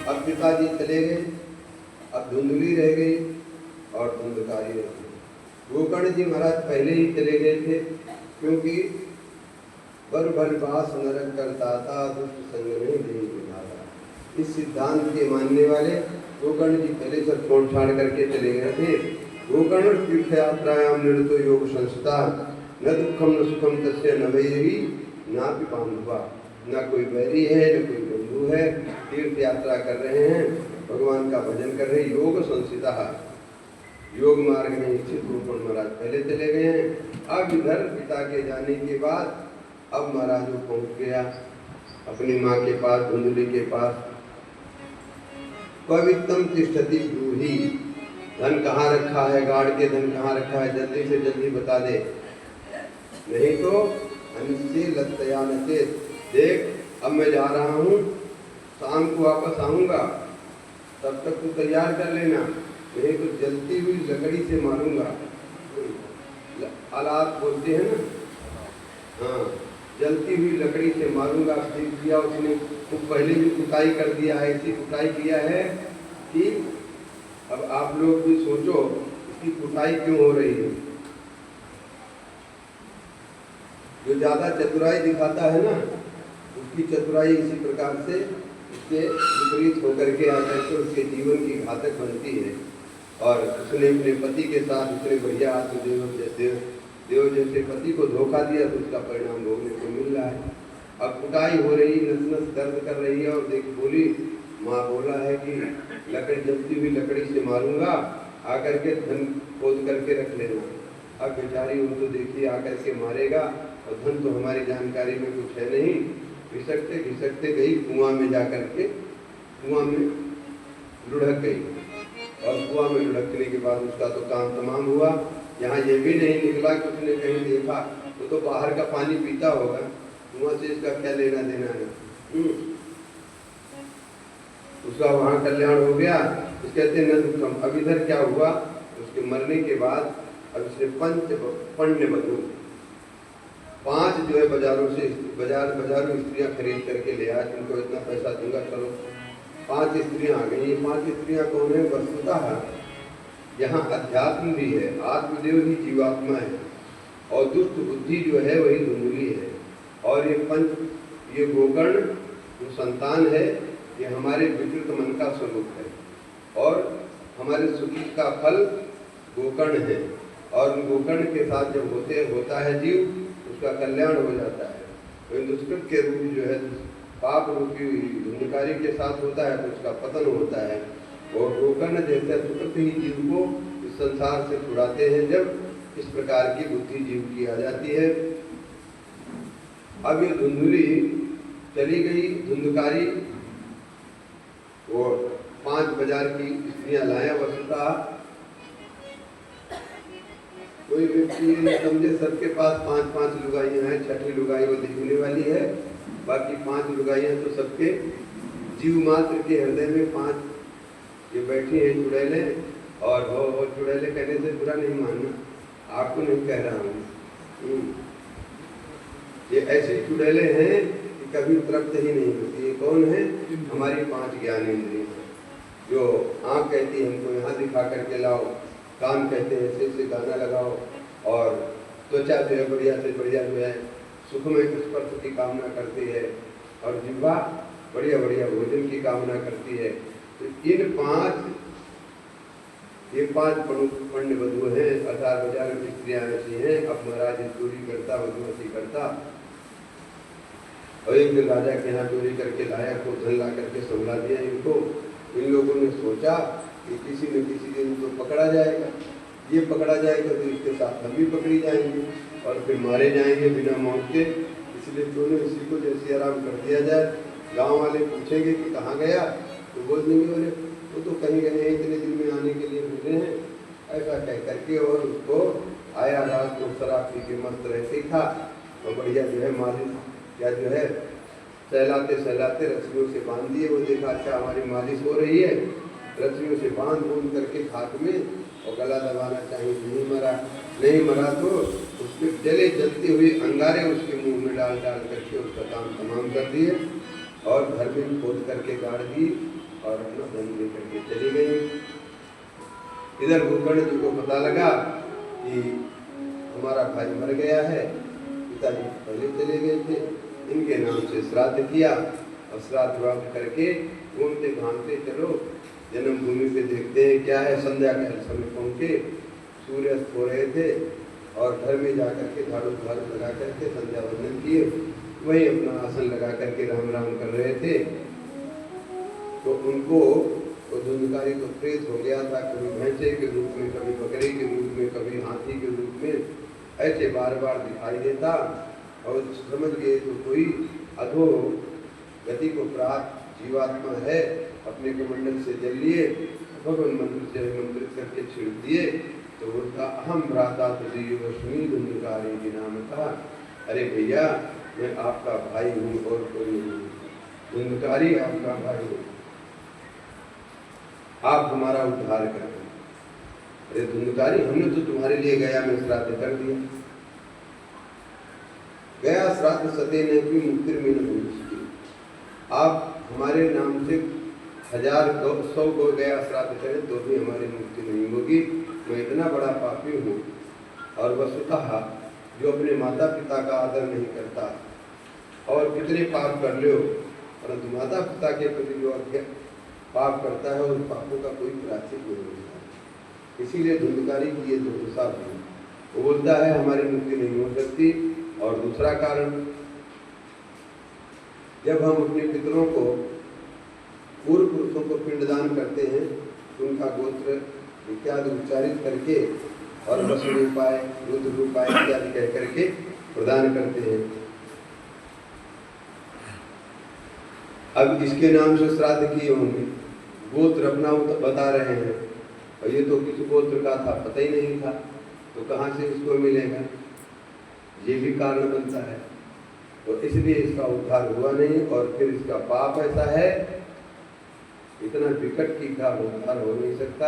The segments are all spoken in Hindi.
अब पिताजी चले गए, अब धुंधली रह गई और धुंधकारी रह गई। गोकर्ण जी महाराज पहले ही चले गए थे, क्योंकि बर भर बास नरक करता था, दुष्ट संग में नहीं बिठाता। इस सिद्धांत के मानने वाले गोकर्ण जी पहले से छोड़ छाड़ करके चले गए थे। गोकर्ण तीर्थ यात्रायाम निरतो योग संस्था, न दुखम न सुखम तस्य न वैरी नापि बांधवा। न कोई बैरी है न कोई बंधु है, तीर्थ यात्रा कर रहे हैं, भगवान का भजन कर रहे हैं, योग संस्थिता, योग मार्ग में स्थित गोकर्ण महाराज पहले चले गए हैं। अब इधर पिता के जाने के बाद अब महाराज वो पहुंच गया अपनी माँ के पास, धुंधली के पास। पवित्रम तिष्ठति ब्रूहि, धन कहाँ रखा है, गाड़ के धन कहाँ रखा है, जल्दी से जल्दी बता दे, नहीं तो अनिश्चय लत्तया न चेत। देख अब मैं जा रहा हूँ, शाम को वापस आऊँगा, तब तक तू तैयार कर लेना, नहीं तो जलती हुई लकड़ी से मारूंगा। हालात बोलते हैं ना, हाँ, जलती हुई लकड़ी से मारूंगा। देख दिया उसने, वो पहले भी कुटाई कर दिया है, ऐसी कुटाई किया है कि अब आप लोग भी सोचो इसकी कुटाई क्यों हो रही है। जो ज्यादा चतुराई दिखाता है ना, उसकी चतुराई इसी प्रकार से उसके विपरीत होकर के आकर के उसके जीवन की घातक बनती है। और उसने अपने पति के साथ उसने बढ़िया देव जैसे पति को धोखा दिया, तो उसका परिणाम भोगने को मिल रहा है। अब कुटाई हो रही, नस नस दर्द कर रही है, और देख बोली, माँ बोला है कि लकड़ी जलती हुई लकड़ी से मारूंगा, आकर के धन खोद करके रख लेना। अब बेचारी उनको देखिए आकर के मारेगा, और धन तो हमारी जानकारी में कुछ है नहीं। घिसकते घिसकते गई कुआं में, जाकर के कुआं में लुढ़क गई, और कुआं में लुढ़कने के बाद उसका तो काम तमाम हुआ। यहाँ ये भी नहीं निकला कि उसने कहीं देखा, तो बाहर का पानी पीता होगा, कुआं से इसका क्या लेना देना है। उसका वहाँ कल्याण हो गया, इस कहते न दुखम। अब इधर क्या हुआ, उसके मरने के बाद अब इसने पंच बधू 5 जो है बाजारों स्त्रियां खरीद करके ले आया, जिनको इतना पैसा दूंगा, चलो 5 स्त्रियां आ गई। ये 5 स्त्रियां कौन है, वस्तुतः यहाँ अध्यात्म भी है, आत्मदेव ही जीवात्मा है, और दुष्ट बुद्धि जो है वही धुंधली है। और ये गोकर्ण जो संतान है, ये हमारे विकृत मन का स्वरूप है, और हमारे सुकृत का फल गोकर्ण है। और गोकर्ण के साथ जब होता है जीव, उसका कल्याण हो जाता है। तो दुष्कृत के रूप जो है, पाप रूपी धुंधकारी के साथ होता है, तो उसका पतन होता है। और गोकर्ण जैसे सुकृत ही जीव को इस संसार से छुड़ाते हैं, जब इस प्रकार की बुद्धि जीव की आ जाती है। अब ये धुंधली चली गई, धुंधकारी, और 5 बाजार की स्त्रियां लाया। वस्तुतः कोई व्यक्ति समझे सबके पास 5-5 लुगाइयां हैं, छठी लुगाई वो दिखने वाली है, बाकी 5 लुगाइयां तो सबके जीव मात्र के हृदय में 5 ये बैठी हैं चुड़ैले। और हो चुड़ैले कहने से बुरा नहीं मानना, आपको नहीं कह रहा हूँ, ये ऐसी चुड़ैले हैं कि कभी तृप्त ही नहीं होती। ये कौन है, हमारी 5 ज्ञानेंद्रिय, जो आँख कहती है हमको यहाँ दिखा करके लाओ, कान कहते हैं ऐसे गाना लगाओ, और त्वचा जो है बढ़िया से बढ़िया जो है सुखमय स्पर्श की कामना करती है, और जिह्वा बढ़िया बढ़िया भोजन की कामना करती है। तो इन 5 पंड बधु हैं, 18,000 की स्त्रियां ऐसी हैं। अब महाराज चोरी करता, मधुमती करता, और एक दिन राजा के यहाँ चोरी करके लाया, को धन ला करके संभला दिया इनको। इन लोगों ने सोचा कि किसी न किसी दिन तो पकड़ा जाएगा, ये पकड़ा जाएगा तो इसके साथ हम भी पकड़ी जाएंगे, और फिर मारे जाएंगे बिना मौत के। इसलिए दोनों इसी को जैसे आराम कर दिया जाए। गांव वाले पूछेंगे कि कहाँ गया, तो बोल देंगे बोले वो तो कहीं गए हैं, इतने दिन में आने के लिए मिले हैं, ऐसा कह करके। और उसको आया रात को शराब पी के मस्त रहते था, और बढ़िया जो है मालिश या जो है सहलाते सहलाते रस्सियों से बांध दिए। वो देखा अच्छा हमारी मालिश हो रही है, रस्सियों से बांध करके खाट में, और गला दबाना चाहिए। नहीं मरा तो उसको फिर जलती हुई अंगारे उसके मुंह में डाल करके उसका काम तमाम कर दिए और घर में खोद करके गाड़ दी और अपना धन लेकर के चली गई। इधर गोकर्ण जी को पता लगा कि हमारा भाई मर गया है, पिताजी पहले चले गए थे, इनके नाम से श्राद्ध किया और श्राद्ध वाद्ध करके घूमते घामते चलो जन्मभूमि पे देखते हैं क्या है। संध्या के समय पहुँचे, सूर्यास्त हो रहे थे और घर में जाकर के झाड़ू लगा करके संध्या वंदन किए, वही अपना आसन लगा करके राम राम कर रहे थे। तो उनको वो धुंधकारी तो प्रेत हो गया था, कभी भैंसे के रूप में, कभी बकरी के रूप में, कभी हाथी के रूप में, ऐसे बार बार दिखाई देता और समझ गए तो कोई अधो गति को प्राप्त जीवात्मा है। अपने कमंडल से जल लिए, भगवान मंत्र से मंत्रित करके छिड़ दिए तो बोलता अहम भ्राता तुझी धुंधकारी के नाम था। अरे भैया मैं आपका भाई हूँ और कोई नहीं, धुंधकारी आपका भाई हूँ, आप हमारा उद्धार करें। अरे धुंधकारी हमने तो तुम्हारे लिए गया में श्राद्ध कर दिया, गया श्राद्ध सते ने भी मुक्ति में न भविष्य। आप हमारे नाम से 1000-100 को गया श्राद्ध करें तो भी हमारी मुक्ति नहीं होगी। मैं इतना बड़ा पापी हूँ और वस्तुतः जो अपने माता पिता का आदर नहीं करता और कितने पाप कर लो, परंतु माता पिता के प्रति जो पाप करता है उन पापों का कोई प्रायश्चित नहीं होता। इसीलिए धुंधकारी की ये दुर्दशा हुई। वो बोलता है हमारी मुक्ति नहीं हो सकती। और दूसरा कारण, जब हम अपने पितरों को, पूर्व पुरुषों को पिंडदान करते हैं तो उनका गोत्र इत्यादि उच्चारित करके और वसु रूपाय, रुद्र रूपाय इत्यादि कह करके प्रदान करते हैं। अब इसके नाम से श्राद्ध किए होंगे, गोत्र अपना बता रहे हैं और ये तो किसी गोत्र का था, पता ही नहीं था, तो कहाँ से इसको मिलेगा, ये भी कारण बनता है। तो इसलिए इसका उद्धार हुआ नहीं और फिर इसका पाप ऐसा है, इतना विकट की का उद्धार हो नहीं सकता।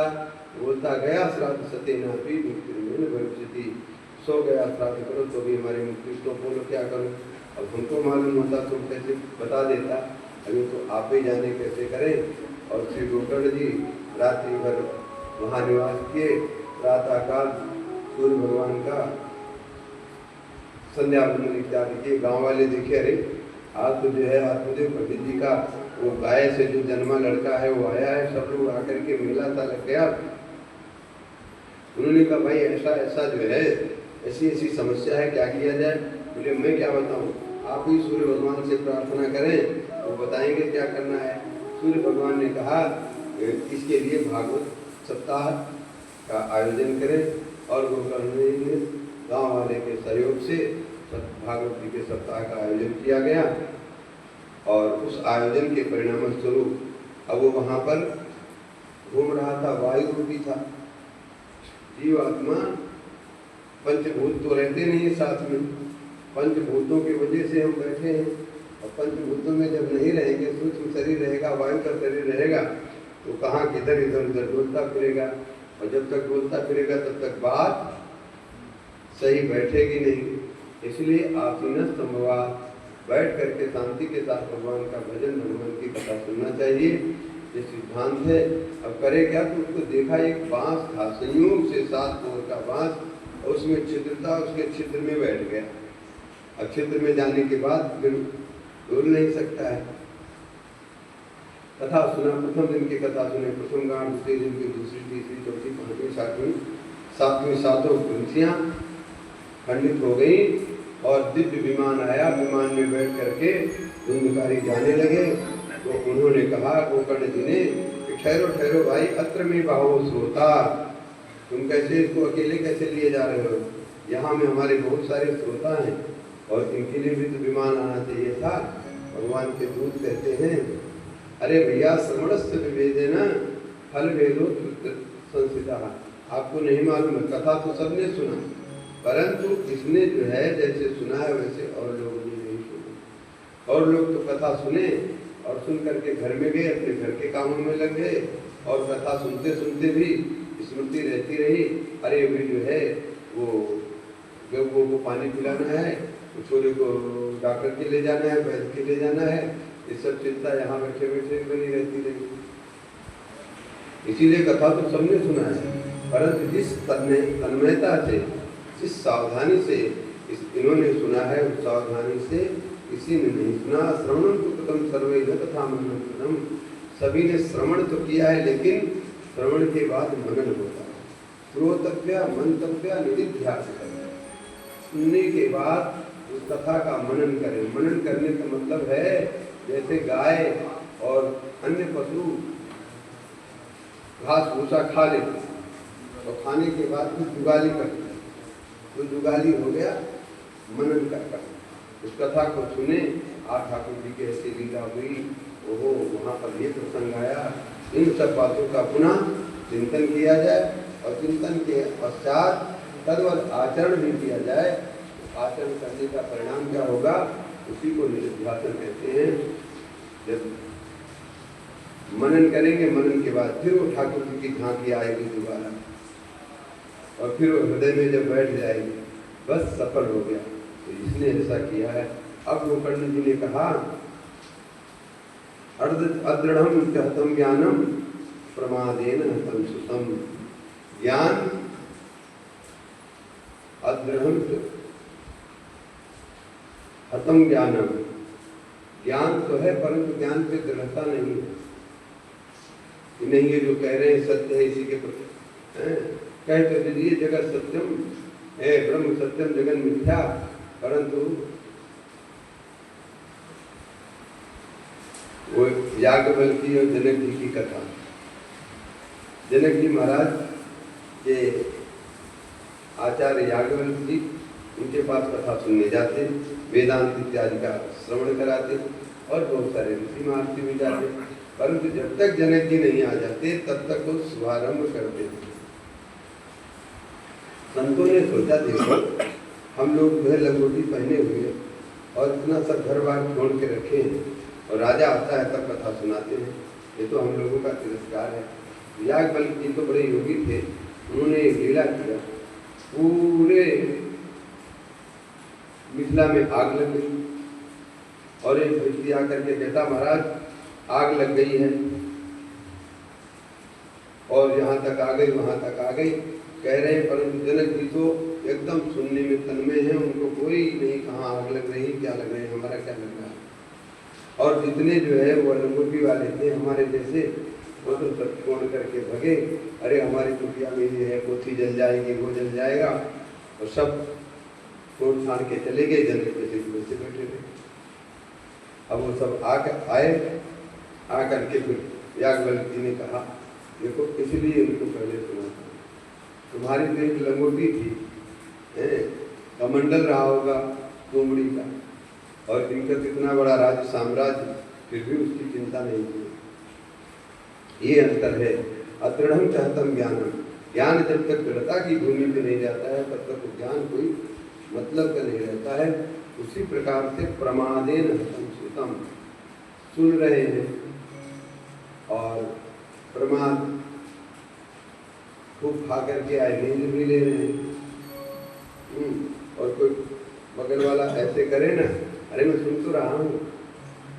बोलता गया श्राद्ध सत्यना भी मुक्ति में भविष्यति, सो गया श्राद्ध करो तो भी हमारी मुक्ति, तो बोलो क्या करो। अब हमको मालूम होता तो कैसे बता देता, अभी तो आप ही जाने कैसे करें। और श्री गोकर्ण जी रात्रि भर वहाँ निवास किए, प्रातःकाल सूर्य भगवान का संध्या वंदन इत्यादि किए। गाँव वाले देखे अरे आज तो जो है आत्मदेव पंडित जी का वो गाय से जो जन्मा लड़का है वो आया है, सब लोग आकर के मेला था लग गया। उन्होंने कहा भाई ऐसा ऐसा जो है, ऐसी ऐसी समस्या है, क्या किया जाए। बोले मैं क्या बताऊं, आप ही सूर्य भगवान से प्रार्थना करें, वो बताएंगे क्या करना है। सूर्य भगवान ने कहा इसके लिए भागवत सप्ताह का आयोजन करें और गोकर्ण जी ने गाँव वाले के सहयोग से भागवत जी के सप्ताह का आयोजन किया गया। और उस आयोजन के परिणाम स्वरूप अब वो वहाँ पर घूम रहा था, वायु रूपी था। जीवात्मा पंचभूत तो रहते नहीं है साथ में, पंचभूतों की वजह से हम बैठे हैं और पंचभूतों में जब नहीं रहेंगे, सूक्ष्म शरीर रहेगा, वायु का शरीर रहेगा, तो कहाँ किधर इधर उधर डोलता फिरेगा और जब तक डोलता फिरेगा तब तक बात सही बैठेगी नहीं। इसलिए आसीन संभवा, बैठ करके शांति के साथ भगवान का भजन, भगवान की कथा सुनना चाहिए, ये सिद्धांत है। अब करे क्या, तो उसको देखा एक बांस था, संयोग से 7 कोर का बांस, और उसमें छिद्र था, उसके छिद्र में बैठ गया। अब छिद्र में जाने के बाद फिर डोल नहीं सकता है। कथा सुना, प्रथम दिन की कथा सुने, प्रथम गांठ, दूसरे दिन की, दूसरी, तीसरी, चौथी, पांचवी, छठवीं, सातवीं, सातों कुंसियाँ खंडित हो गई और दिव्य विमान आया। विमान में बैठ करके धुंधकारी जाने लगे। तो उन्होंने कहा गोकर्ण जी ने, ठहरो ठहरो भाई, अत्र में बाहो श्रोता, तुम कैसे इसको अकेले कैसे लिए जा रहे हो, यहाँ में हमारे बहुत सारे श्रोता हैं और इनके लिए भी तो विमान आना चाहिए था। भगवान के दूत कहते हैं अरे भैया श्रवणस्य विवेदेन फल वेदो संसिता, आपको नहीं मालूम है, कथा तो सबने सुना, परंतु इसने जो है जैसे सुना है वैसे और लोगों ने नहीं सुना। और लोग तो कथा सुने और सुन करके घर में गए, अपने घर के कामों में लग गए और कथा सुनते सुनते भी स्मृति रहती रही। अरे वे जो है वो लोगों को पानी पिलाना है, छोरे को डॉक्टर के ले जाना है, वैद्य के ले जाना है, ये सब चिंता यहाँ बैठे बैठे बनी रहती रही। इसीलिए कथा तो सबने सुना है, परंतु जिस तन्मयता से, जिस सावधानी से इन्होंने सुना है, उस सावधानी से किसी ने नहीं सुना। श्रवणम तो कथम सर्वे न तथा मनन कृतम, सभी ने श्रवण तो किया है, लेकिन श्रवण के बाद मनन होता है। श्रोतव्य मंतव्य निधिध्यास करना, सुनने के बाद उस कथा का मनन करें। मनन करने का मतलब है जैसे गाय और अन्य पशु घास भूसा खा लेते हैं और खाने के बाद फिर जुगाली करते हैं, तो जुगाली हो गया मनन करना। उस कथा को सुने, ठाकुर जी की ऐसी लीला हुई, ओहो वहाँ पर ये प्रसंग आया, इन सब बातों का पुनः चिंतन किया जाए और चिंतन के पश्चात तद्वत आचरण भी किया जाए। आचरण करने का परिणाम क्या होगा, उसी को निधिध्यासन कहते हैं। जब मनन करेंगे, मनन के बाद फिर वो ठाकुर जी की झांकी आएगी दोबारा, और फिर वो हृदय में जब बैठ जाएगी, बस सफल हो गया। तो इसने ऐसा किया है। अब गोकर्ण जी ने कहा, अदृढ़म कहतम ज्ञानम प्रमादेन हतम सुतम। ज्ञान अदृढ़म हतम ज्ञानम, ज्ञान तो है परंतु ज्ञान पे दृढ़ता नहीं है। नहीं ये जो कह रहे हैं सत्य है, इसी के प्रति कहते दीजिए जगत सत्यम है, ब्रह्म सत्यम जगन मिथ्या, परंतु वो याज्ञवल्क्य और जनक जी की कथा, जनक जी महाराज के आचार्य याज्ञवल्क्य जी उनके पास कथा सुनने जाते, वेदांत इत्यादि का श्रवण कराते और बहुत सारे ऋषि महर्षि भी जाते, परंतु जब तक जनक जी नहीं आ जाते तब तक वो शुभारंभ करते थे। संतों ने सोचा, देखो हम लोग जो है लंगोटी पहने हुए और इतना सब घर बार छोड़ के रखे हैं और राजा आता है तब कथा सुनाते हैं, ये तो हम लोगों का तिरस्कार है। याज्ञवल्क्य जी तो बड़े योगी थे, उन्होंने एक लीला किया, पूरे मिथिला में आग लग गई और एक व्यक्ति आकर के कहता, महाराज आग लग गई है और यहाँ तक आ गई वहाँ तक आ गई, कह रहे हैं, परंतु जनक जी तो एकदम सुनने में तन्मय है, उनको कोई नहीं कहाँ आग लग रही, क्या लग रही, हमारा क्या लग रहा है। और जितने जो है वो लंगोटी वाले थे हमारे जैसे, वो तो सब छोड़ करके भगे, अरे हमारी कुटिया में ये है, पोथी जल जाएगी, वो जल जाएगा, और सब छोड़ छाड़ के चले गए। जनक जैसे वैसे बैठे रहे। अब वो सब आकर के फिर याज्ञवल्क्य जी ने कहा, देखो इसलिए उनको पहले सुना था, तुम्हारी तो एक लंगोटी थी, कमंडल रहा होगा कोमड़ी का, और इनका कितना बड़ा राज्य साम्राज्य, फिर भी उसकी चिंता नहीं की। ये अंतर है। अदृढ़म चाहतम ज्ञानम, ज्ञान जब तक दृढ़ता की भूमि पे नहीं जाता है तब तक ज्ञान कोई मतलब का नहीं रहता है। उसी प्रकार से प्रमादेन हतम सुतम, सुन रहे हैं और प्रमाद खूब खा करके आए, नींद भी ले रहे हैं, और कोई बगल वाला ऐसे करे ना, अरे मैं सुन तो रहा हूँ,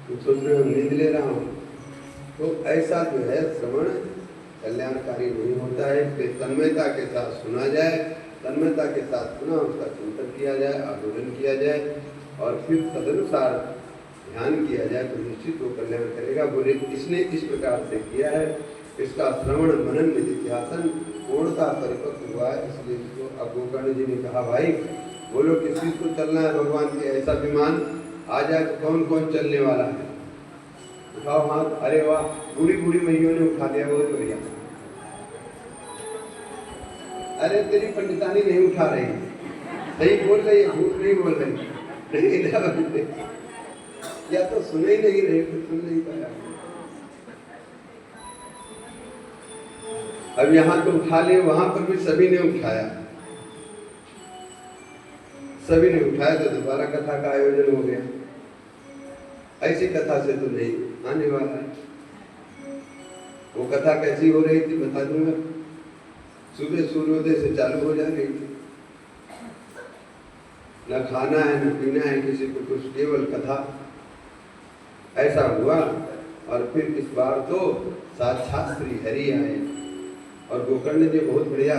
तुम सोच रहे हो नींद ले रहा हूँ, तो ऐसा जो है श्रवण कल्याणकारी नहीं होता है। इसलिए तन्मयता के साथ सुना जाए, तन्मयता के साथ पुनः उसका चिंतन किया जाए, आंदोलन किया जाए और फिर तदनुसार ध्यान किया जाए तो निश्चित वो कल्याण करेगा। बोले इसने इस प्रकार से किया है, इसका श्रवण मनन निधिध्यासन पूर्णता परिपक्व हुआ है। इसलिए इसको अब गोकर्ण जी ने कहा, भाई बोलो किस चीज को चलना है भगवान के, ऐसा विमान आ जाए तो कौन कौन चलने वाला है, उठाओ हाथ। अरे वाह, बूढ़ी बूढ़ी मैयों ने उठा लिया, बहुत बढ़िया। अरे तेरी पंडितानी नहीं उठा रही, सही बोल रही है, झूठ नहीं बोल रही, नहीं या तो सुने ही नहीं रहे, कुछ सुन नहीं पाया। अब यहाँ तो उठा ले, वहां पर भी सभी ने उठाया, सभी ने उठाया तो दोबारा कथा का आयोजन हो गया। ऐसी कथा से तो नहीं आने वाला है। वो कथा कैसी हो रही थी बता दूंगा। सुबह सूर्योदय से चालू हो जा रही थी न खाना है न पीना है किसी को कुछ, केवल कथा। ऐसा हुआ और फिर इस बार तो साक्षात श्री हरि आए और गोकर्ण ने बहुत बढ़िया,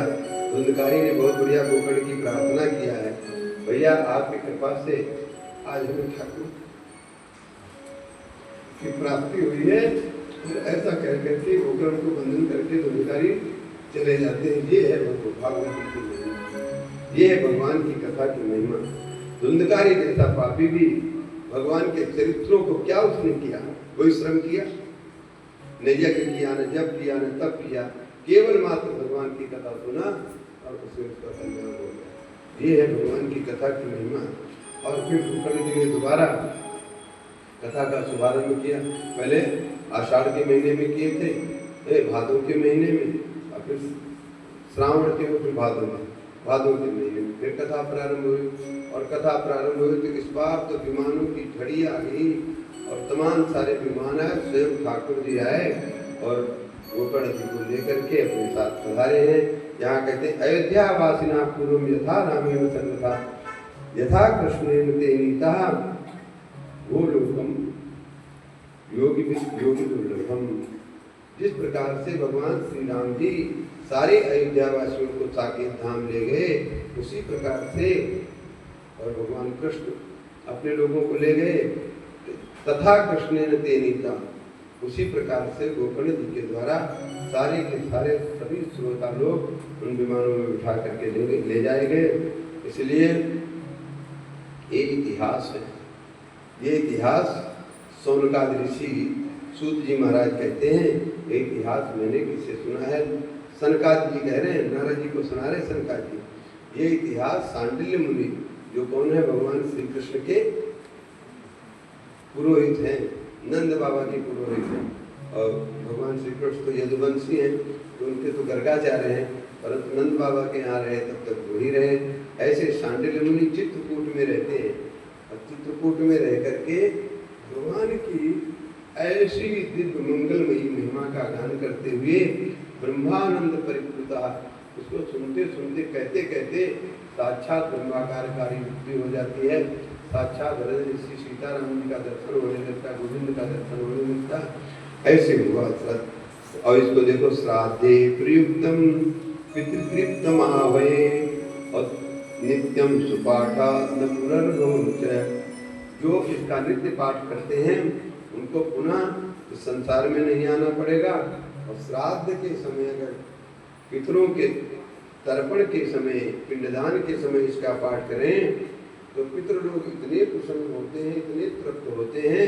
धुंधकारी ने बहुत बढ़िया गोकर्ण की प्रार्थना किया है, भैया आपकी कृपा से आज हमें ठाकुर की प्राप्ति हुई है। ऐसा कह करके गोकर्ण को बंधन करके धुंधकारी चले जाते हैं। ये है भागवत की महिमा, ये है भगवान की कथा की महिमा। धुंधकारी जैसा पापी भी भगवान के चरित्रों को क्या उसने किया, कोई श्रम किया न, यज्ञ किया न, जप किया न, तप किया, केवल मात्र भगवान की कथा सुना और उससे उसका कल्याण हो गया। ये है भगवान की कथा की महिमा। और फिर गोकर्ण जी ने दोबारा कथा का शुभारंभ किया। पहले आषाढ़ के महीने में किए थे, भादों के महीने में, और फिर श्रावण के, फिर भादों के महीने में फिर कथा प्रारंभ हुई। और कथा प्रारंभ हुई तो इस बार तो विमानों की झड़ी आ गई और तमाम सारे विमान आए, स्वयं ठाकुर जी आए और गोकर्ण जी को लेकर के अपने साथ पधारे हैं। यहाँ कहते हैं अयोध्या वासिना पूर्व यथा रामेण संगता यथा कृष्णेन ते नीता गोलोकम योगी दुर्लभम। जिस प्रकार से भगवान श्री राम जी सारे अयोध्या वासियों को साकेत धाम ले गए, उसी प्रकार से और भगवान कृष्ण अपने लोगों को ले गए, तथा कृष्णेन ते नीता, उसी प्रकार से गोकर्ण जी के द्वारा सारे के सारे सभी श्रोता लोग उन विमानों में उठा करके ले जाए गए। इसलिए ये इतिहास है। ये इतिहास सोनकाद ऋषि सूत जी महाराज कहते हैं, ये इतिहास मैंने किससे सुना है, सनकाद जी कह रहे हैं, नारद जी को सुना रहे सनकाद जी। ये इतिहास सांडिल्य मुनि, जो कौन है, भगवान श्री कृष्ण के पुरोहित हैं, नंद बाबा के पुरोहित हैं। और भगवान श्री कृष्ण तो यदुवंशी हैं, तो उनके तो गर्गाचार्य हैं, परंतु नंद बाबा के यहाँ रहे तब तक वही रहे। ऐसे सांडिल्य मुनि चित्रकूट में रहते हैं और चित्रकूट में रह करके भगवान की ऐसी दिव्य मंगलमयी महिमा का गान करते हुए ब्रह्मानंद परिपूर्णता, उसको सुनते सुनते कहते कहते साक्षात ब्रह्माकारकारी वृद्धि हो जाती है। साक्षात ऋषि सीताराम जी का दर्शन होने लगता, गोविंद का दर्शन होने लगता। ऐसे हुआ। और इसको देखो, श्राद्धे प्रयुक्तम पितृतृप्तम आवये और नित्यम सुपाठा न पुनर्भवम्। जो इसका नित्य पाठ करते हैं उनको पुनः इस संसार में नहीं आना पड़ेगा। और श्राद्ध के समय, अगर पितरों के तर्पण के समय, पिंडदान के समय इसका पाठ करें तो पितृ लोग इतने प्रसन्न होते हैं, इतने तृप्त होते हैं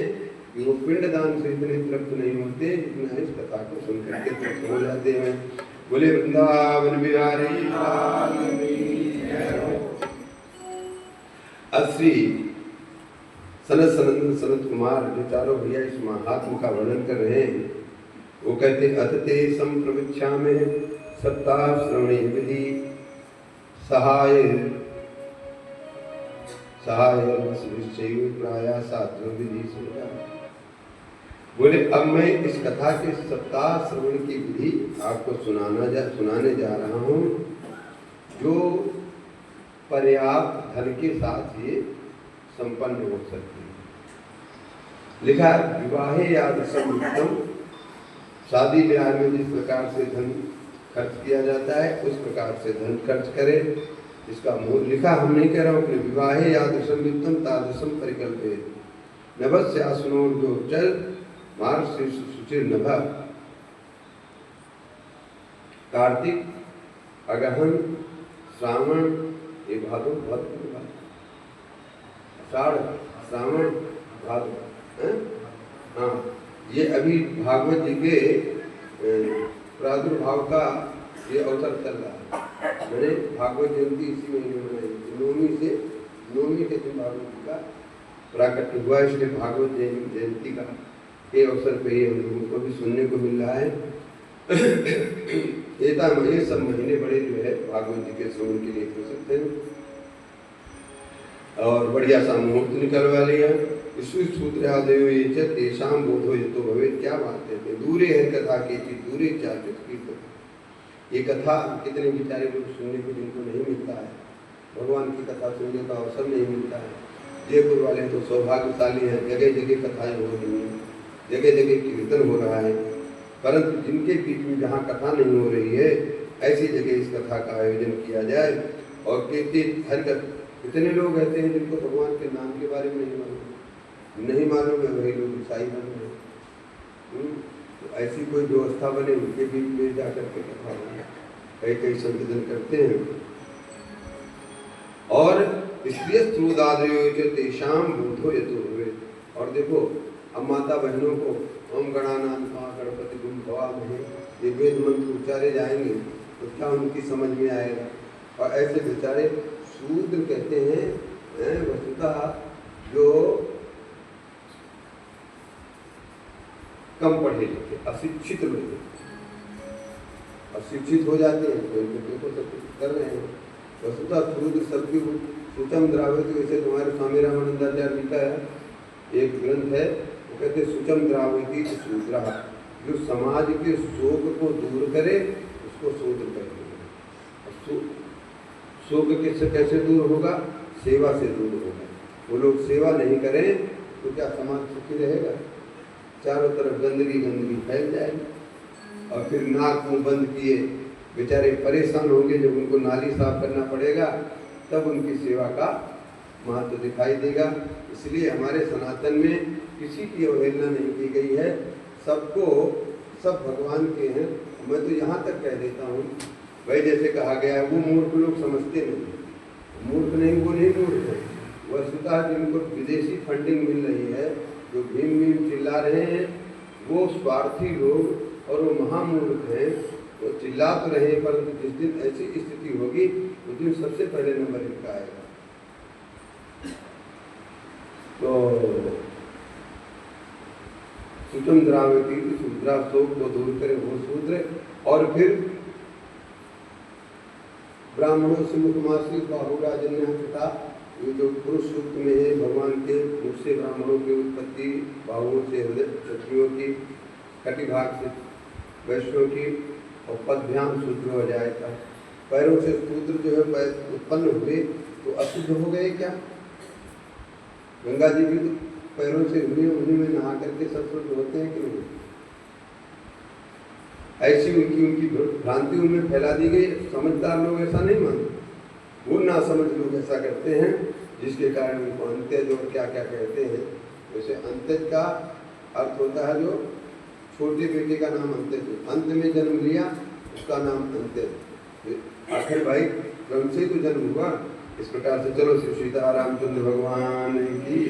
कि वो पिंडदान से इतने तृप्त नहीं होते जितना इस कथा को सुनकर के तृप्त हो जाते हैं। बोले वृंदावन बिहारी श्री सनत सनंदन सनत कुमार, जो चारों भैया इस महात्मा का वर्णन कर रहे हैं, वो कहते अथ ते संप्रविच्छा में सप्ताह श्रवणे विधि सहाय प्राय साध्व विधि सुना। बोले अब मैं इस कथा के सप्ताह श्रवण की विधि आपको सुनाने जा रहा हूँ, जो पर्याप्त धन के साथ ये संपन्न हो सकती है। लिखा विवाहे यादृशम उत्तम, शादी ब्याह में जिस प्रकार से धन खर्च किया जाता है उस प्रकार से धन खर्च करे। इसका मूल लिखा, हम नहीं कह रहा हूँ कि विवाहे यादृशम उत्तम तादृशम परिकल्पे नभस्यासुनोर जो चल मार्ग से सुचिर नभ। कार्तिक, अगहन, श्रावण, ये भादो, आषाढ़, श्रावण, भादो, हाँ, ये अभी भागवत जी के प्रादुर्भाव का ये अवसर चल रहा है। मैंने भागवत जयंती इसी महीने मनाई, नौमी के दिन भागवत जी का प्राकट्य हुआ, इसलिए भागवत जयंती का ये अवसर पे ही हम लोगों को भी सुनने को मिल रहा है। ये सब महीने बड़े जो है भागवत जी के श्रवण के लिए प्रसिद्ध हैं और बढ़िया सा मुहूर्त निकलवा लिया। सूत्रदेव ये तेषाम बोधो ये तो भवे, क्या बात कहते हैं, दूरे है कथा की चीज दूरे चार्य। ये कथा कितने बेचारे लोग सुनने को जिनको नहीं मिलता है, भगवान की कथा सुनने का अवसर नहीं मिलता है। जयपुर वाले तो सौभाग्यशाली हैं, जगह जगह कथाएं हो रही हैं, जगह जगह कीर्तन हो रहा है, परंतु जिनके बीच में जहाँ कथा नहीं हो रही है ऐसी जगह इस कथा का आयोजन किया जाए। और हर कितने लोग रहते हैं जिनको भगवान के नाम के बारे में नहीं मालूम है, वही लोग ईसाई बन गए। तो ऐसी कोई व्यवस्था बने, उनके बीच में जाकर के कथा हो, कई कई संवेदन करते हैं। और इसलिए तेषाम बोधो यतो हुए। और देखो अब माता बहनों को ओम गणानां त्वा गणपति गुम भवामहे ये वेद मंत्र उच्चारे जाएंगे तो क्या उनकी समझ में आएगा। और ऐसे बेचारे शूद्र कहते हैं वस्तुतः जो कम पढ़े लिखे अशिक्षित लोग अशिक्षित हो जाते हैं, तो देखो सब कुछ कर रहे हैं। वस्तुतः शूद्र सबकी सुचम द्रावती, वैसे तुम्हारे स्वामी रामानंदाचार्य लिखा है एक ग्रंथ है, वो कहते हैं सुचम द्रावती शूद्रा, जो समाज के शोक को दूर करे उसको शूद्र कहते हैं। शोक किससे कैसे दूर होगा? सेवा से दूर होगा। वो लोग सेवा नहीं करें तो क्या समाज सुखी रहेगा? चारों तरफ गंदगी गंदगी फैल जाएगी और फिर नाक मुंह बंद किए बेचारे परेशान होंगे। जब उनको नाली साफ करना पड़ेगा तब उनकी सेवा का महत्व दिखाई देगा। इसलिए हमारे सनातन में किसी की अवहेलना नहीं की गई है, सबको सब भगवान के हैं। मैं तो यहाँ तक कह देता हूँ भाई, जैसे कहा गया है वो मूर्ख लोग समझते नहीं, मूर्ख नहीं वो नहीं मूर्ख है। वस्तुतः जिनको विदेशी फंडिंग मिल रही है, जो भीम भीम चिल्ला रहे हैं, वो स्वार्थी लोग और वो महामूर्ख हैं। वो चिल्ला तो रहे हैं, परंतु जिस दिन ऐसी स्थिति होगी उस दिन सबसे पहले नंबर इनका आएगा। तो सुचम द्रावती शूद्रा, शोक को दूर करे वो शूद्र। और फिर ब्राह्मणों से मुखमासी बाहुराजन्य पिता, ये जो पुरुष सूक्त में है, भगवान के मुख से ब्राह्मणों की उत्पत्ति, बाहुओं से हृदय क्षत्रियों की, कटिभाग से वैश्यों की, और पदभ्याम शूद्र हो जाएगा। पैरों से शूद्र जो है पैर उत्पन्न हुए तो अशुद्ध हो गए क्या? गंगा जी भी तो पैरों से हुए, उन्हीं में नहा करके सब शुद्ध होते हैं कि नहीं? ऐसी उनकी भ्रांति उनमें फैला दी गई। समझदार लोग ऐसा नहीं मानते, वो ना समझ लोग ऐसा करते हैं, जिसके कारण उनको अंत्यज और क्या क्या कहते हैं। वैसे अंत्यज का अर्थ होता है जो छोटे बेटे का नाम अंत्यज, अंत में जन्म लिया उसका नाम अंत्यज। आखिर भाई क्रम से तो जन्म हुआ। इस प्रकार से चलो श्री सीतारामचंद्र भगवान की।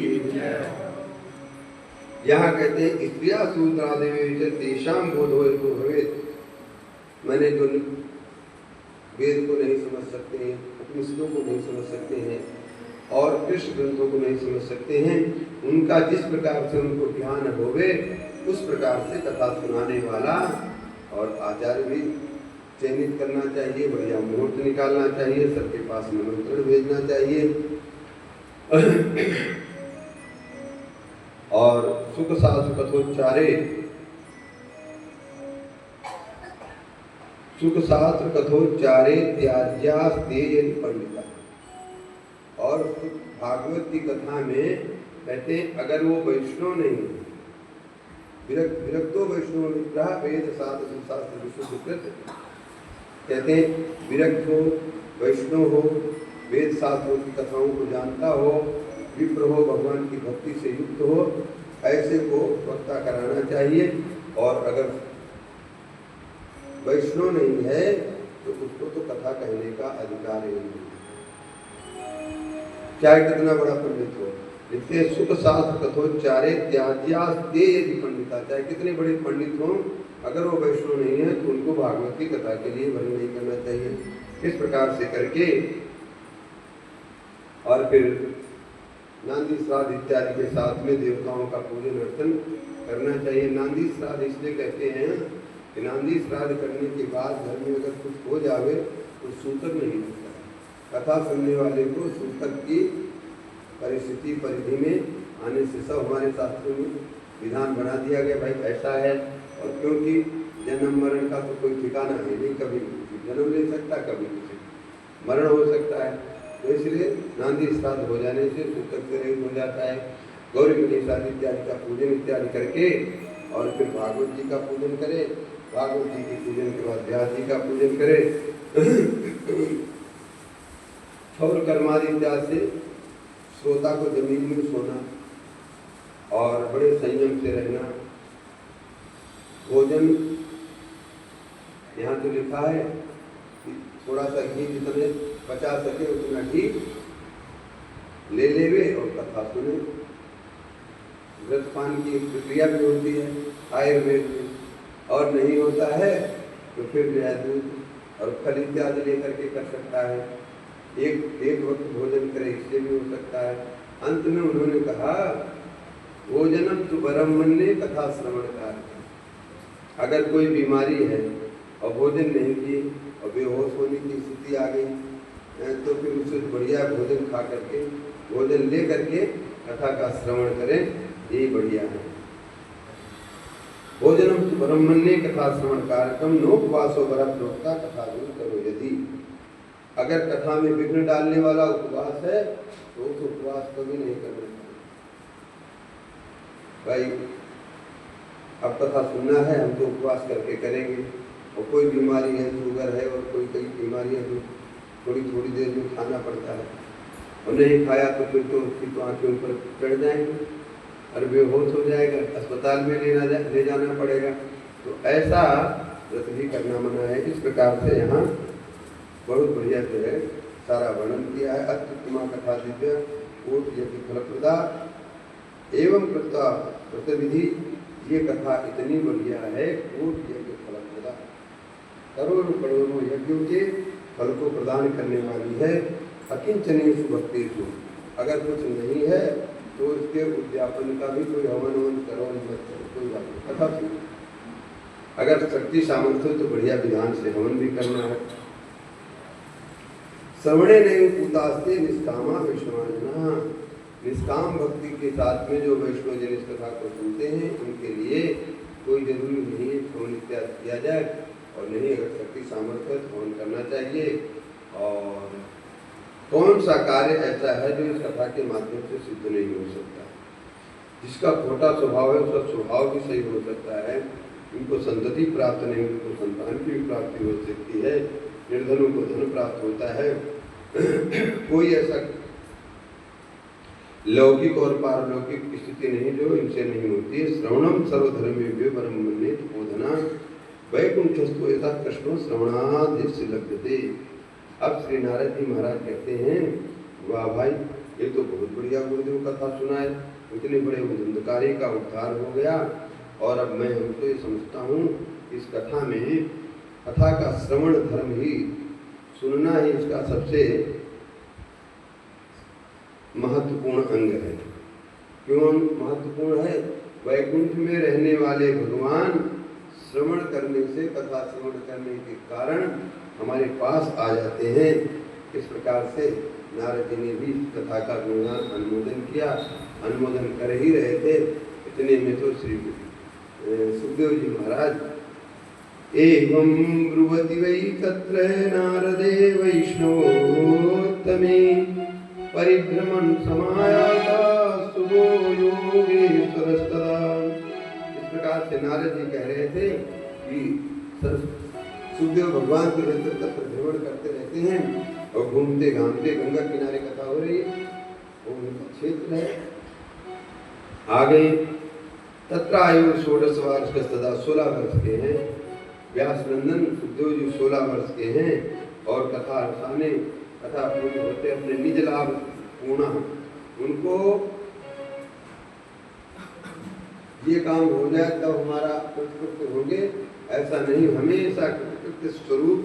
यहाँ कहते हैं स्त्रिया शूद्रादेव तेषाम बोधो हेतु भवेत्। मैंने जो वेद को नहीं समझ सकते हैं, उपनिषदों को नहीं समझ सकते हैं और कृष्ण ग्रंथों को नहीं समझ सकते हैं, उनका जिस प्रकार से उनको ज्ञान होवे उस प्रकार से कथा सुनाने वाला और आचार्य भी चयनित करना चाहिए, बढ़िया मुहूर्त निकालना चाहिए, सबके पास निमंत्रण भेजना चाहिए। और सुख शास्त्र कथोच्चारे, सुख शास्त्र कथोच्चारे त्याज्यास्ते यदि पंडिता। और भागवत की कथा में कहते हैं अगर वो वैष्णव नहीं, विरक्तो वैष्णव विग्रह वेद शास्त्र विशुद्ध, कहते हैं विरक्त हो, वैष्णव हो, वेद शास्त्रों की कथाओं को जानता हो, विप्र हो, भगवान की भक्ति से युक्त हो, ऐसे को वक्ता कराना चाहिए। और अगर वैष्णव नहीं है तो उसको तो कथा कहने का अधिकार ही नहीं, चाहे कितना बड़ा पंडित हो। लिखते सुख शास्त्र कथोच्चारे त्याज्यास्ते यदि पंडिता, चाहे कितने बड़े पंडित हों, अगर वो वैष्णव नहीं है तो उनको भागवत की कथा के लिए वर्ण नहीं करना चाहिए। इस प्रकार से करके और फिर नांदी श्राद्ध इत्यादि के साथ में देवताओं का पूजन अर्चन करना चाहिए। नांदी श्राद्ध इसलिए कहते हैं कि नांदी श्राद्ध करने के बाद घर में अगर कुछ हो जावे तो सूतक नहीं होता। कथा सुनने वाले को सूतक की परिस्थिति परिधि में आने से सब हमारे शास्त्रों में विधान बना दिया गया, भाई ऐसा है। और क्योंकि जन्म मरण का तो कोई ठिकाना है नहीं, कभी जन्म ले सकता, कभी मरण हो सकता है। तो इसलिए नांदी श्राद्ध हो जाने से सूतक से रहित हो जाता है। गौरी गणेश आदि इत्यादि का पूजन इत्यादि करके और फिर भागवत जी का पूजन करे। भागवत जी के पूजन के बाद व्यास जी का पूजन करे और कर्मादि इत्यादि से श्रोता को जमीन में सोना और बड़े संयम से रहना। भोजन यहाँ तो लिखा है कि थोड़ा सा घी जितने बचा सके उतना घी ले लेवे और कथा सुने। व्रतपान की एक प्रक्रिया भी होती है आयुर्वेद में, और नहीं होता है तो फिर जो है दूध और फल इत्यादि लेकर के कर सकता है। एक वक्त भोजन करे, इससे भी हो सकता है। अंत में उन्होंने कहा भोजनम तो वरम मन्ये कथा श्रवण का। अगर कोई बीमारी है और भोजन नहीं की और बेहोश होने की स्थिति आ गई तो फिर उससे बढ़िया भोजन खा करके, भोजन ले करके कथा का श्रवण करें, यही बढ़िया है। भोजनम तो वरम मन्ये कथा श्रवण कार्यक्रम नोपवासो वरा प्रोक्ता कथा दूर करो। यदि अगर कथा में विघ्न डालने वाला उपवास है तो उस उपवास कभी नहीं करना चाहिए। भाई अब कथा सुनना है, हम तो उपवास करके करेंगे, और कोई बीमारी है, शुगर है और कोई कई बीमारी है जो थोड़ी थोड़ी देर में खाना पड़ता है, और नहीं खाया तो फिर तो उसकी तो आँखें ऊपर चढ़ जाएंगे और बेहोश हो जाएगा, अस्पताल में ले जाना पड़ेगा। तो ऐसा व्रत भी करना मना है। इस प्रकार से यहाँ बहुत बढ़िया जो है सारा वर्णन किया है। अत्युत्तमा कथा दिव्य कोट यज्ञ फलप्रदा एवं कृता व्रतविधि। ये कथा इतनी बढ़िया है, कोट यज्ञ फलप्रदा, करोड़ों करोड़ों यज्ञों के फल को प्रदान करने वाली है। अकिंचनेषु भक्तेषु, अगर कुछ नहीं है तो इसके उद्यापन का भी कोई हवन करो मत करो, कोई बात नहीं, कथा सुनो। अगर शक्ति सामर्थ्य तो बढ़िया विधान से हवन भी करना है। श्रवणे नहीं पूतास्ते निष्कामा वैष्णवाजना। निष्काम भक्ति के साथ में जो वैष्णव जन इस कथा को सुनते हैं उनके लिए कोई जरूरी नहीं है श्रवण इत्यादि किया जाए, और नहीं अगर शक्ति सामर्थ्य तो हवन करना चाहिए। और कौन सा कार्य ऐसा है जो इस कथा के माध्यम से सिद्ध नहीं हो सकता? जिसका खोटा स्वभाव है उसका स्वभाव भी सही हो सकता है। उनको संतति प्राप्त नहीं, उनको संतान की भी प्राप्ति हो सकती है। निर्धनों को धन प्राप्त होता है। कोई ऐसा लौकिक और पारलौकिक स्थिति नहीं जो इनसे नहीं होती है। श्रवणम सर्वधर्मेभ्यो परम मन्येत बोधना वैकुंठस्थो यथा कृष्णो श्रवणादिस्य लभ्यते। अब श्री नारद जी महाराज कहते हैं, वाह भाई, ये तो बहुत बढ़िया गुरुदेव कथा सुना है, इतने बड़े अंधकारी का उद्धार हो गया। और अब मैं हमको ये समझता हूँ इस कथा में कथा का श्रवण धर्म ही, सुनना ही इसका सबसे महत्वपूर्ण अंग है। क्यों महत्वपूर्ण है? वैकुंठ में रहने वाले भगवान श्रवण करने से, कथा श्रवण करने के कारण हमारे पास आ जाते हैं। इस प्रकार से नारद जी ने भी कथा का गुणगान अनुमोदन किया। अनुमोदन कर ही रहे थे, इतने में तो श्री सुखदेव जी महाराज एवं ब्रुवति वै तत्र नारदे वैष्णवोत्तमे परिभ्रमण समायाता सुबो योगेश्वरस्तदा। इस प्रकार से नारद जी कह रहे थे कि सुखदेव भगवान के तत्र भ्रमण करते रहते हैं और घूमते घामते, गंगा किनारे कथा हो रही है, वो उनका क्षेत्र है। आगे तत्र आयु 16 वर्ष के सदा 16 वर्ष के हैं। व्यास नंदन सुखदेव जी 16 वर्ष के हैं और कथा रसाने, कथा पूरी होते अपने निज लाभ पूर्ण, उनको ये काम हो जाए तब हमारा कृतकृत्य होंगे, ऐसा नहीं। हमेशा कृतकृत्य स्वरूप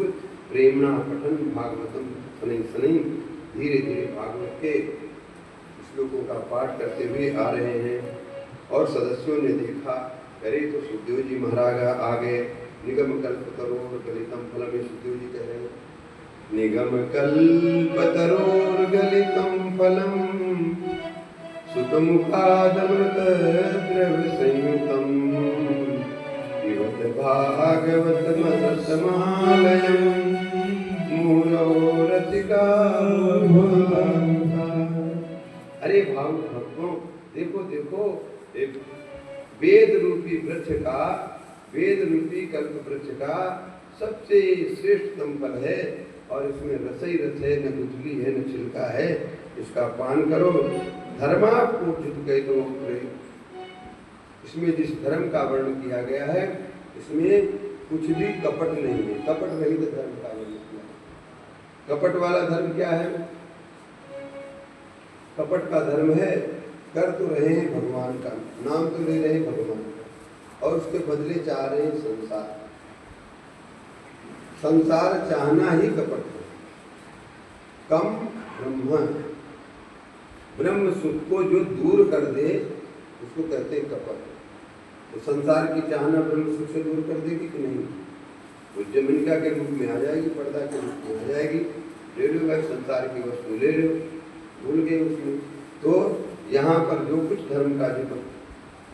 प्रेमणा पठन भागवतम शनै शनै, धीरे धीरे भागवत के श्लोकों का पाठ करते हुए आ रहे हैं। और सदस्यों ने देखा, करे तो सुखदेव जी महाराज आ गए। निगम कल्पतरोर गलितम फलम, सुखदेव जी कह रहे हैं, निगम कल्पतरोर गलितम फलम सुखमुखादमृत द्रव्य संयुतम पिबत भागवत मदसमालयम मूलो रसिका अरे भावुक भक्तों, देखो देखो, एक वेद रूपी वृक्ष का, वेद रूपी कल्प वृक्ष का सबसे श्रेष्ठतम फल है, और इसमें रस ही रस है, न गुठली है न छिलका है, इसका पान करो। धर्मा पूजित कह दो। इसमें जिस धर्म का वर्णन किया गया है, इसमें कुछ भी कपट नहीं है, कपट रहित धर्म का वर्णन किया है। कपट वाला धर्म क्या है? कपट का धर्म है, कर तो रहे हैं भगवान का, नाम तो ले रहे हैं भगवान का, और उसके बदले चाह रहे हैं संसार। संसार चाहना ही कपट है। कम ब्रह्म, ब्रह्म सुख को जो दूर कर दे उसको कहते हैं कपट। तो संसार की चाहना ब्रह्म सुख से दूर कर देगी कि नहीं? वो जमीनिका के रूप में आ जाएगी, पर्दा के रूप में आ जाएगी, ले लो भाई संसार की वस्तु ले लो, भूल गए उसमें। तो यहाँ पर जो कुछ धर्म का जो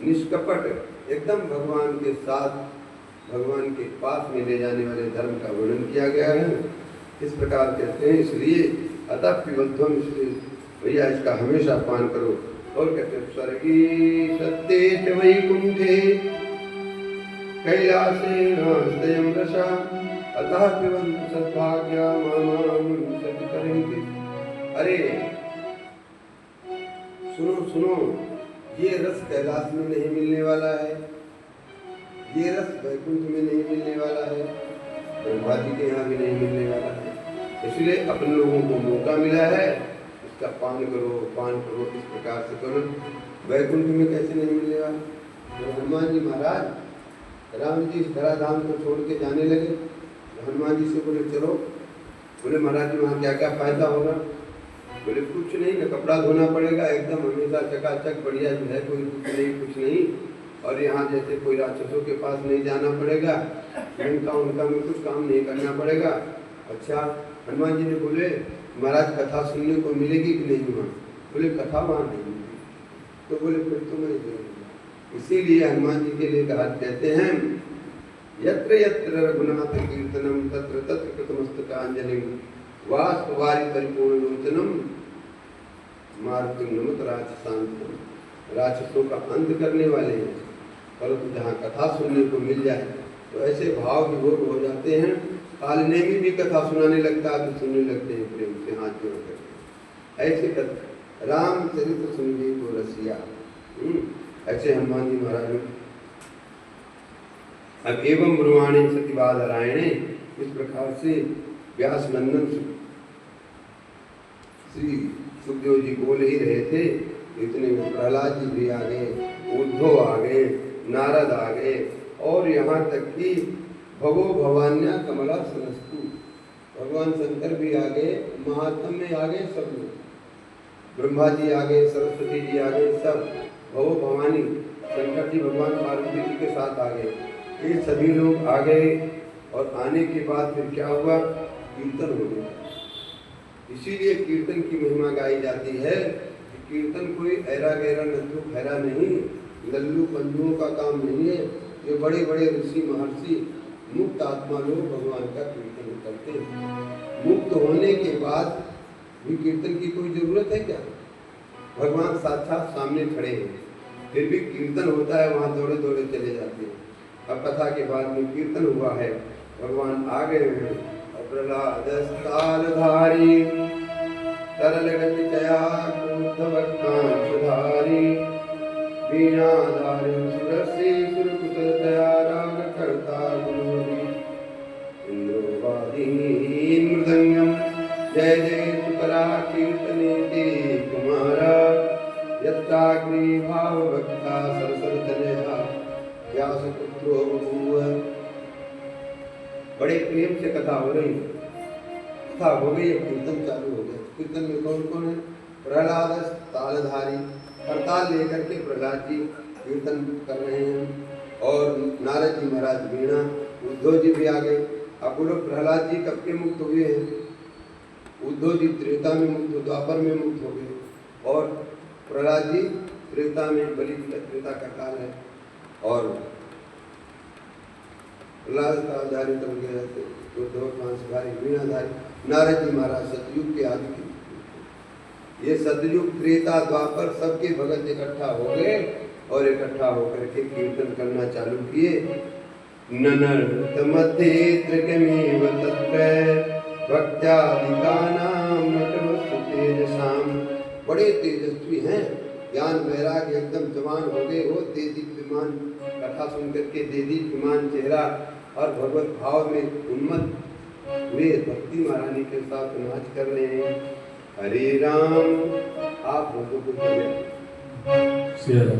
निष्कपट एकदम भगवान के साथ, भगवान के पास में ले जाने वाले धर्म का वर्णन किया गया है, इस प्रकार कहते हैं। इसलिए अतः पिबध्वम, इसलिए भैया इसका हमेशा पान करो। और कहते हैं स्वर्गी सत्ते च वैकुंठे कैलासे नास्त्ययं रसा अतः पिबन्त सद्भाग्या मामां सत्करन्ति। अरे सुनो सुनो, ये रस कैलाश में नहीं मिलने वाला है, ये रस वैकुंठ में नहीं मिलने वाला है, ब्रह्मा जी के यहाँ भी नहीं मिलने वाला है। इसलिए अपने लोगों को मौका मिला है, इसका पान करो, पान करो, इस प्रकार से करो। वैकुंठ में कैसे नहीं मिलने वाला? तो हनुमान जी महाराज राम जी इस धराधाम को छोड़ के जाने लगे, हनुमान जी से बोले चलो। बोले महाराज जी वहाँ क्या क्या फायदा होगा? बोले कुछ नहीं, न कपड़ा धोना पड़ेगा, एकदम हमेशा चकाचक बढ़िया जो है, कोई दुख नहीं, कुछ नहीं। और यहाँ जैसे कोई राक्षसों के पास नहीं जाना पड़ेगा, उनका में कुछ काम नहीं करना पड़ेगा। अच्छा, हनुमान जी ने बोले महाराज कथा सुनने को मिलेगी कि नहीं वहाँ? बोले कथा वहाँ नहीं मिलेगी। तो बोले फिर तो मैं जरूर। इसीलिए हनुमान जी के लिए कहते हैं यत्र यत्र रघुनाथ कीर्तनम तत्र तत्र कृतमस्तकांजलि वास्तवारि परिपूर्ण लोचनम मारुतिं नमत राक्षसांतम। राक्षसों का अंत करने वाले हैं, परंतु जहाँ कथा सुनने को मिल जाए तो ऐसे भाव विभोर हो जाते हैं। कालनेमी भी कथा सुनाने लगता है तो सुनने लगते हैं प्रेम से, हाथ जोड़ करके। ऐसे कथा राम चरित्र सुनिए को रसिया, ऐसे हनुमान जी महाराज। अब एवं ब्रुवाणे सतिवादरायणे, इस प्रकार से व्यास नंदन श्री सुखदेव जी बोल ही रहे थे, इतने में प्रहलाद जी भी आ गए, उद्धव आ गए, नारद आ गए, और यहाँ तक कि भगो भवान्या कमला सनस्तु, भगवान शंकर भी आ गए, महात्म में आ गए सब लोग, ब्रह्मा जी आ गए, सरस्वती जी आ गए, सब भगो भवानी शंकर जी भगवान पार्वती जी के साथ आ गए, ये सभी लोग आ गए। और आने के बाद फिर क्या हुआ? कीर्तन हो गया। इसीलिए कीर्तन की महिमा गाई जाती है कि कीर्तन कोई ऐरा गैरा नंदू खैरा नहीं, लल्लू पंजुओं का काम नहीं है। ये बड़े बड़े ऋषि महर्षि मुक्त आत्मा लोग भगवान का कीर्तन करते हैं। मुक्त होने के बाद भी कीर्तन की कोई जरूरत है क्या? भगवान साक्षात सामने खड़े हैं, फिर भी कीर्तन होता है, वहाँ दौड़े दौड़े चले जाते हैं। अब कथा के बाद में कीर्तन हुआ है, भगवान आ गए हैं। प्रहलाद स्थालधारी तरल गति चया क्रोधवक्तांशधारी वीणाधारी सुरसी सुरकुशल दया राग करता गुणोरी इंद्रोवादी मृदंगम जय जय सुकरा कीर्तनेति कुमारा यत्ताग्नि भाव भक्ता सरसर तनया व्यास पुत्रो बभूव। बड़े प्रेम से कथा हो रही है, कथा हो गई, कीर्तन चालू हो गया। कीर्तन में कौन कौन है? प्रहलाद तालधारी, करताल लेकर के प्रहलाद जी कीर्तन कर रहे हैं, और नारद जी महाराज वीणा, उद्धव जी भी आ गए। अब बोलो प्रहलाद जी कब के मुक्त हुए हैं? उद्धव जी त्रेता में मुक्त, द्वापर में मुक्त हो गए, और प्रहलाद जी त्रेता में, बलि त्रेता का काल है, और प्रहलाद तालधारी तब गए थे, उद्धव कांसधारी वीणाधारी, नारद जी महाराज सतयुग के आदि। ये सतयुग त्रेता द्वापर सबके भगत इकट्ठा हो गए और इकट्ठा होकर के कीर्तन करना चालू किए। ननर्तमतेत्रकमेव तत्र भक्त्यादिकानां नटवस्तु तेजसाम। बड़े तेजस्वी हैं, ज्ञान वैराग्य एकदम जवान हो गए हो, देदीप्यमान कथा सुन करके देदीप्यमान चेहरा और भगवत भाव में उन्मत्त वे भक्ति महारानी के साथ नाच कर रहे हैं। हरे राम। आप लोगों को